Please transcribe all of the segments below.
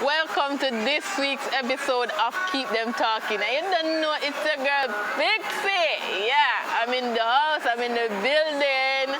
Welcome to this week's episode of Keep Dem Talkin. And you don't know, it's your girl Pixie. Yeah, I'm in the house, I'm in the building.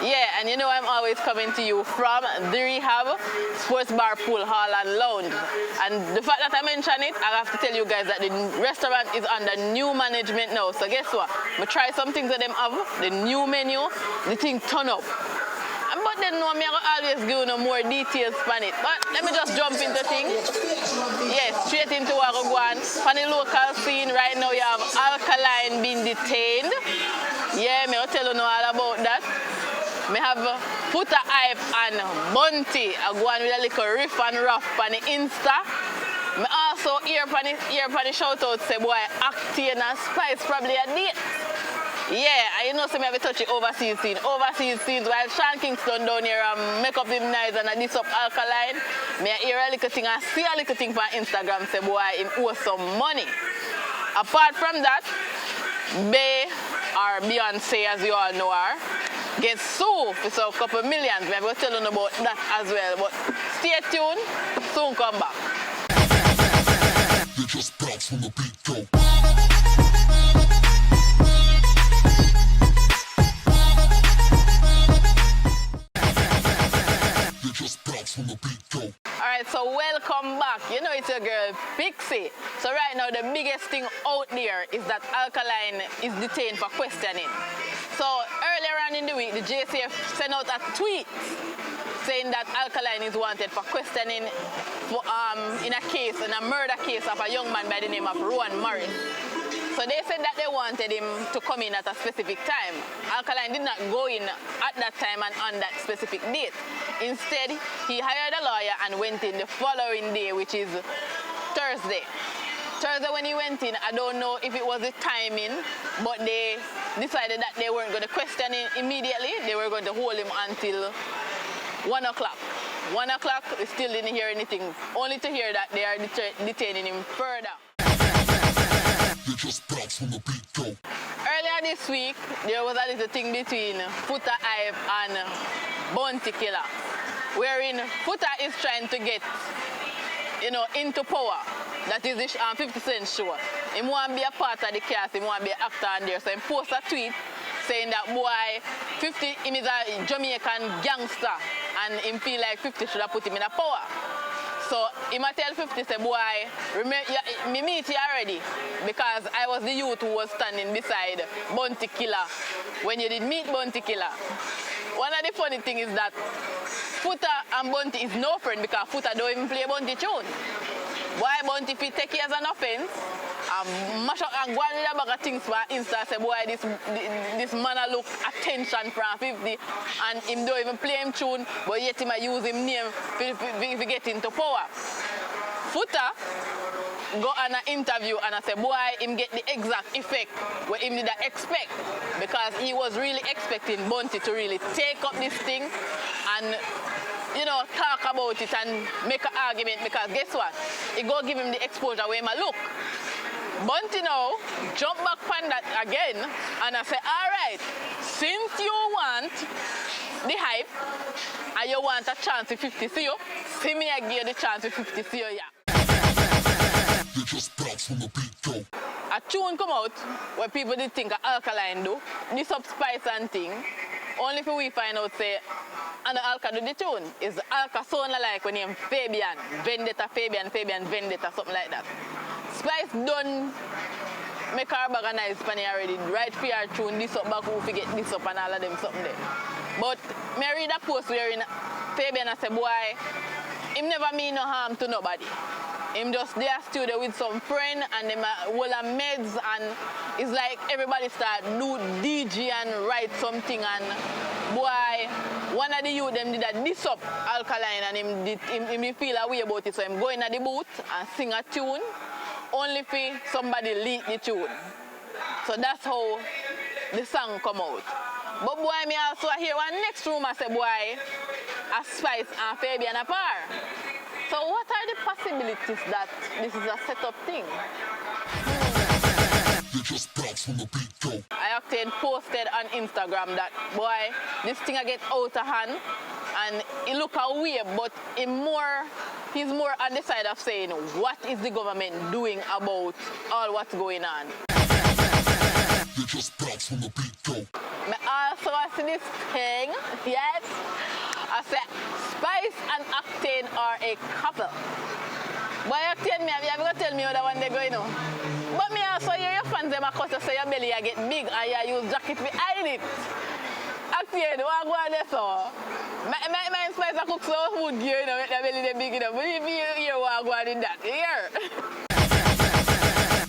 Yeah, and you know I'm always coming to you from the Rehab Sports Bar, Pool Hall and Lounge. And the fact that I mention it, I have to tell you guys that the restaurant is under new management now. So guess what? I try some things that them have, the new menu, the thing turn up. But then no, me always give you more details on it. But let me just jump into things. Yes, straight into what we go on. On the local scene right now, you have Alkaline being detained. Yeah, me will tell you all about that. Me have Puta Hype and Bunty. I go on with a little riff and rough on the Insta. Me also hear on the shout out say boy Octane and Spice probably a date. Yeah, and you know, so me have a touch the overseas scene. Overseas scenes while Sean Kingston down here make up him nice and this up Alkaline. Me hear a little thing and see a little thing on Instagram say boy him owe some money. Apart from that, Bey or Beyonce as you all know her get sued for some couple millions. Maybe we'll tell you about that as well. But stay tuned, soon come back. You just bounce from the beat, go. From the beat, go. Alright, so welcome back. You know it's your girl Pixie. So right now the biggest thing out there is that Alkaline is detained for questioning. So earlier on in the week, the JCF sent out a tweet saying that Alkaline is wanted for questioning for, in a murder case of a young man by the name of Rowan Morris. So they said that they wanted him to come in at a specific time. Alkaline did not go in at that time and on that specific date. Instead, he hired a lawyer and went in the following day, which is Thursday. Thursday when he went in, I don't know if it was the timing, but they decided that they weren't going to question him immediately. They were going to hold him until 1 o'clock. 1 o'clock, we still didn't hear anything, only to hear that they are detaining him further. You just bounce from the beat, go. Earlier this week, there was a little thing between Puta Hype and Bunty Killer, wherein Puta is trying to get, into power. That is the 50 Cent show. He want to be a part of the cast, he want to be an actor on there. So he post a tweet saying that boy, 50, him is a Jamaican gangster and him feel like 50 should have put him in a power. So he might tell 50, say, boy, me meet you already because I was the youth who was standing beside Bunty Killer when you did meet Bunty Killer. One of the funny things is that Puta and Bunty is no friend because Puta don't even play Bunty tune. Why Bunty if he take it as an offense, mash up and go on with a bag of things for Insta, say, boy, this man a look attention from 50 and him don't even play him tune, but yet he might use him name if he get into power. Puta go on an interview and I say, boy, him get the exact effect what him did expect because he was really expecting Bunty to really take up this thing and talk about it and make an argument because guess what? It go give him the exposure where he look. Bunty now jump back on that again and I say, all right, since you want the hype and you want a chance to 50 see you, see me I give you the chance to 50 see you, yeah. You just bounce from the beat, go. A tune come out where people did think Alkaline do, this up Spice and thing, only if we find out say, and the Alka do the tune, is Alka sound like when name Fabian, Vendetta, Fabian, Vendetta, something like that. Spice done make her bag of nice funny already, right for her tune, this up back who forget this up and all of them something there. But me read a post wherein Fabian I say, boy, him never mean no harm to nobody. Him just there studio with some friend and them whole of meds and it's like everybody start do DJ and write something and boy, one of the youth them did that this up Alkaline and him feel a way about it, so him go in at the booth and sing a tune only for somebody leak the tune. So that's how the song come out. But boy, me also hear one next room I say, boy, a Spice and Fabian a par. So what are the possibilities that this is a set-up thing? You just bounce from the beat, go. I Octane posted on Instagram that, boy, this thing I get out of hand and it look a weird, but it more He's more on the side of saying, what is the government doing about all what's going on? They just bounce from the beat, go. I also see this thing, yes. I said, Spice and Octane are a couple. But you tell me, have you ever tell me how that one they going on? But me also hear your fans them cause you say your belly you get big and you use jacket behind it. Octane, what go on there so? My Spice I cook so food here, you know, make the belly they big enough. But if you hear what go on in that, here.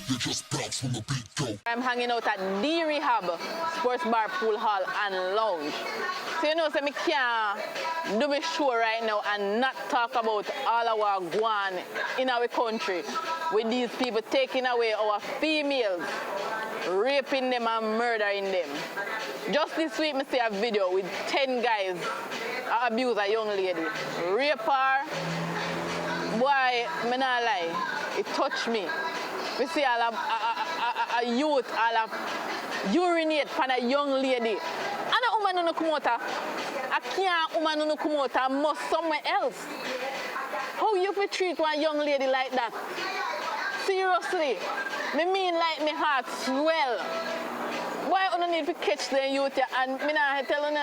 They just bounce from the beat, go. I'm hanging out at the Rehab Sports Bar, Pool Hall and Lounge. So you know, so me can't do my show right now and not talk about all our guan in our country with these people taking away our females, raping them and murdering them. Just this week, I see a video with 10 guys abuse a young lady. Rape her. Boy, me not lie, it touched me. We see a youth urinate for a young lady. And a woman no come out. I can't woman no come out and must somewhere else. How you could treat one young lady like that? Seriously. Me mean like my heart swell. Why I don't need to catch the youth and me not tell you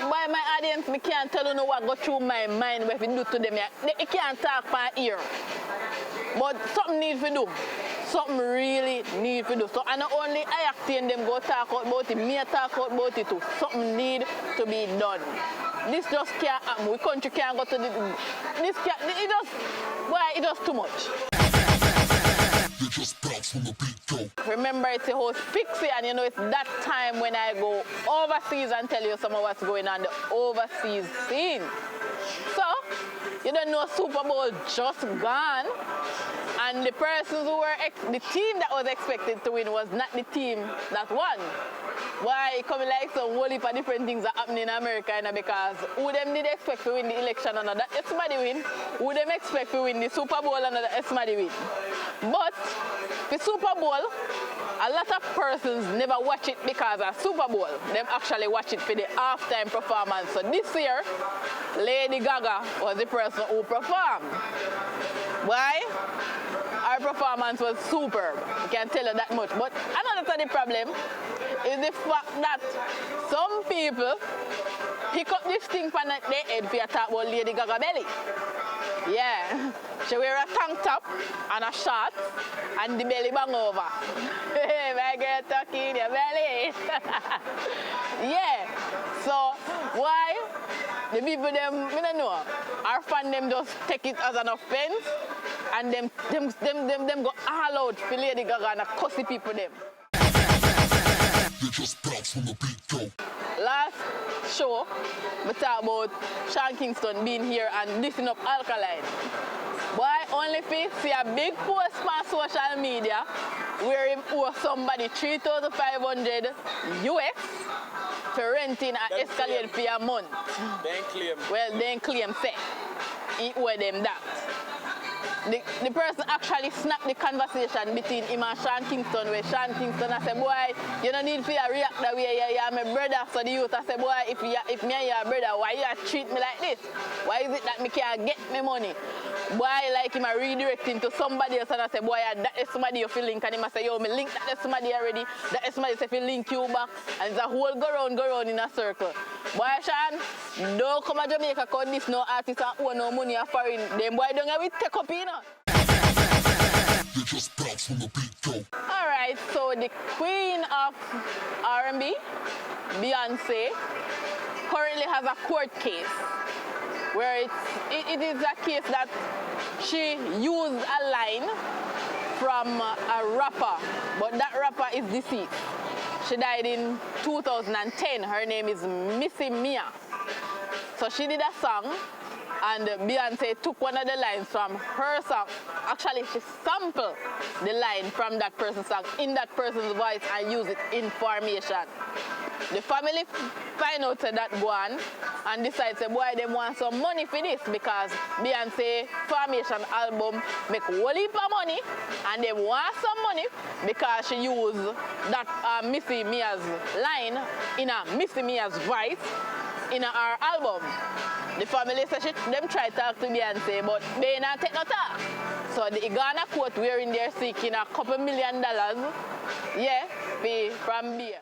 why my audience me can't tell you what go through my mind what we do to them. They can't talk by ear. But something needs to do. Something really need to do. So and not only I acting them go talk about it, me talk about it too. Something need to be done. This just can't happen. We country can't go to this can't, it just, why it just too much. They just bounce from the beat, go. Remember it's a host Pixie and you know it's that time when I go overseas and tell you some of what's going on the overseas scene. So, you don't know Super Bowl just gone. And the persons who were, the team that was expected to win was not the team that won. Why it coming like some whole heap of different things that happen in America, you know, because who them did expect to win the election and that somebody win, who them expect to win the Super Bowl and that somebody win. But the Super Bowl, a lot of persons never watch it because of Super Bowl. Them actually watch it for the halftime performance. So this year, Lady Gaga was the person who performed. Why? Our performance was superb. I can tell you that much. But another problem is the fact that some people pick up this thing from their head for talk about Lady Gaga belly. Yeah. She wear a tank top and a short and the belly bang over. Hey, my girl talking your belly. Yeah. So why? The people them, I don't know, our fan them just take it as an offense and them go all out for Lady Gaga and cuss the people them. They just bounce from the beat, go. Last show, we talk about Sean Kingston being here and lifting up Alkaline. Why only if see a big post on social media where him owe somebody $3,500 US for renting an Escalade for a month. Then claim. Well, then claim say he owe them that. The person actually snapped the conversation between him and Sean Kingston where Sean Kingston I said, boy, you don't need to react that way, you're my brother. So the youth I said, boy, if me and your brother, why you treat me like this? Why is it that me can't get me money? Boy, like him I redirect him to somebody else and I say, boy, that is somebody you feel link and him I say, yo, me link that is somebody already, that is somebody say if link you back and it's a whole go round in a circle. Boy, Sean, don't come to Jamaica cause this no artist and owe no money or foreign. Them boy don't have it take up in. They just bounce from the beat, go. Alright, so the queen of R&B, Beyonce, currently has a court case where it is a case that she used a line from a rapper, but that rapper is deceased. She died in 2010. Her name is Missy Mia. So she did a song and Beyonce took one of the lines from her song. Actually, she sampled the line from that person's song in that person's voice and used it in formation. The family find out that one and decide say, boy, they want some money for this because Beyonce Formation album make a whole heap of money and they want some money because she used that Missy Mia's line in a Missy Mia's voice in our album. The family said them try to talk to Beyonce, but they not take no talk. So the Ghana court wherein they're seeking $2 million, yeah, from beer.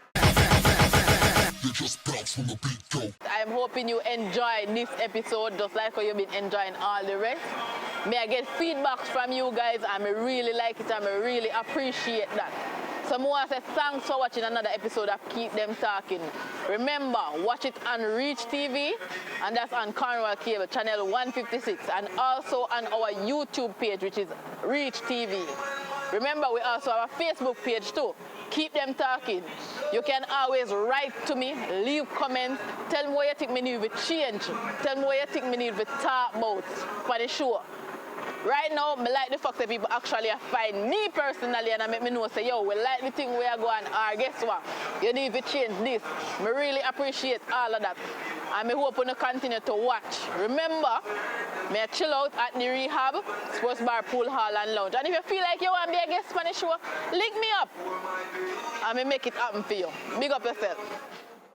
They just bounce from the beat, go. I'm hoping you enjoy this episode just like how you've been enjoying all the rest. May I get feedbacks from you guys, and I really like it, and I really appreciate that. So I say thanks for watching another episode of Keep Dem Talkin. Remember, watch it on Reech TV, and that's on Cornwall Cable, channel 156, and also on our YouTube page, which is Reech TV. Remember, we also have a Facebook page too, Keep Dem Talkin. You can always write to me, leave comments, tell me what you think we need to change, tell me what you think we need to talk about for the show. Right now, I like the fact that people actually find me personally and I make me know, say, yo, we like the thing we are going, or guess what, you need to change this. I really appreciate all of that. And I hope you continue to watch. Remember, I chill out at the Rehab, Sports Bar, Pool Hall and Lounge. And if you feel like you want to be a guest on the show, link me up. And I make it happen for you. Big up yourself.